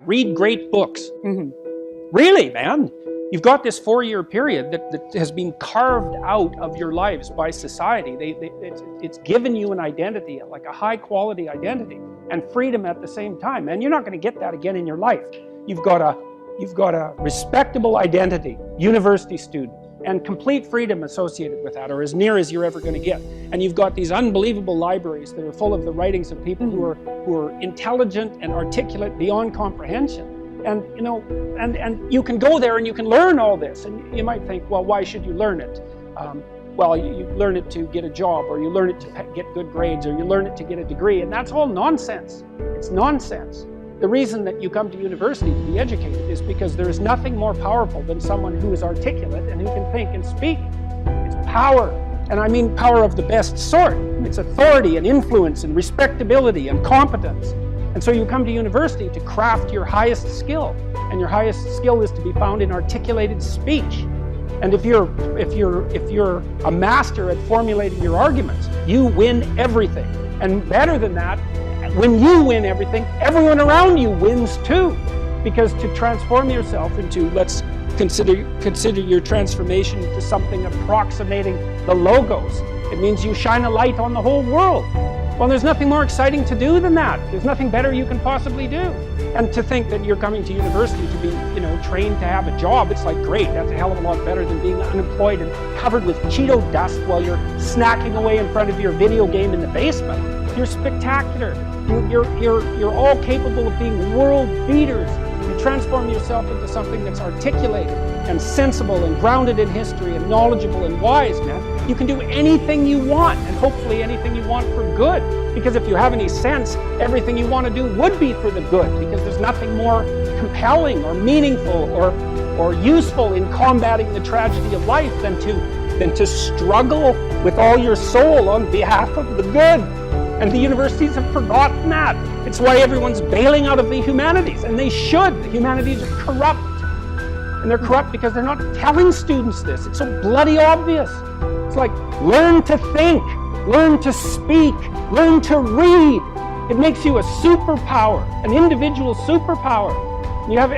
Read great books. Really, man. You've got this 4-year period that has been carved out of your lives by society. It's given you an identity, like a high-quality identity, and freedom at the same time. And you're not going to get that again in your life. You've got a respectable identity, university student, and complete freedom associated with that, or as near as you're ever going to get. And you've got these unbelievable libraries that are full of the writings of people who are intelligent and articulate beyond comprehension. And you know, and you can go there and you can learn all this. And you might think, well, why should you learn it? Well, you learn it to get a job, or you learn it to get good grades, or you learn it to get a degree, and that's all nonsense. It's nonsense. The reason that you come to university to be educated is because there is nothing more powerful than someone who is articulate and who can think and speak. It's power, and I mean power of the best sort. It's authority and influence and respectability and competence. And so you come to university to craft your highest skill, and your highest skill is to be found in articulated speech. And if you're a master at formulating your arguments, you win everything. And better than that, when you win everything, everyone around you wins too. Because to transform yourself into, let's consider your transformation into something approximating the logos. It means you shine a light on the whole world. Well, there's nothing more exciting to do than that. There's nothing better you can possibly do. And to think that you're coming to university to be, trained to have a job, it's like, great, that's a hell of a lot better than being unemployed and covered with Cheeto dust while you're snacking away in front of your video game in the basement. You're spectacular. You're all capable of being world beaters. You transform yourself into something that's articulated and sensible and grounded in history and knowledgeable and wise, man. You can do anything you want, and hopefully anything you want for good. Because if you have any sense, everything you want to do would be for the good, because there's nothing more compelling or meaningful or useful in combating the tragedy of life than to struggle with all your soul on behalf of the good. And the universities have forgotten that. It's why everyone's bailing out of the humanities, and they should. The humanities are corrupt. And they're corrupt because they're not telling students this. It's so bloody obvious. It's like, learn to think, learn to speak, learn to read. It makes you a superpower, an individual superpower. You have,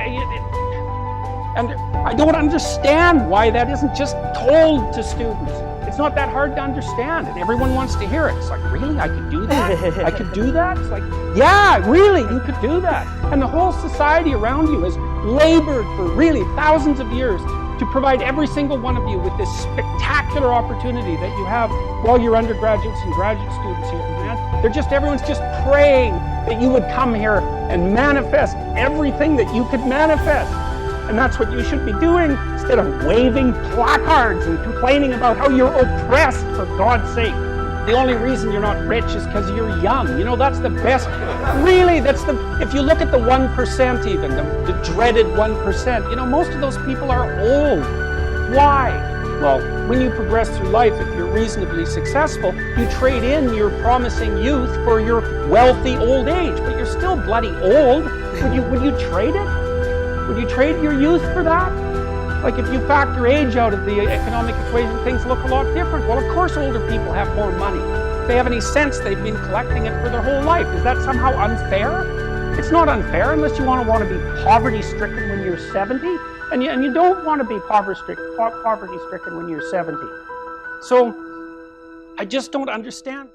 and I don't understand why that isn't just told to students. It's not that hard to understand, and everyone wants to hear it. It's like, really? I could do that? I could do that? It's like, yeah, really, you could do that. And the whole society around you has labored for really thousands of years to provide every single one of you with this spectacular opportunity that you have while you're undergraduates and graduate students here, man. Everyone's just praying that you would come here and manifest everything that you could manifest. And that's what you should be doing, instead of waving placards and complaining about how you're oppressed, for God's sake. The only reason you're not rich is because you're young. That's the best. Really, if you look at the 1% even, the dreaded 1%, most of those people are old. Why? Well, when you progress through life, if you're reasonably successful, you trade in your promising youth for your wealthy old age, but you're still bloody old. Would you trade it? Would you trade your youth for that? Like, if you factor age out of the economic equation, things look a lot different. Well, of course older people have more money. If they have any sense, they've been collecting it for their whole life. Is that somehow unfair? It's not unfair unless you want to be poverty-stricken when you're 70. And you don't want to be poverty-stricken when you're 70. So, I just don't understand.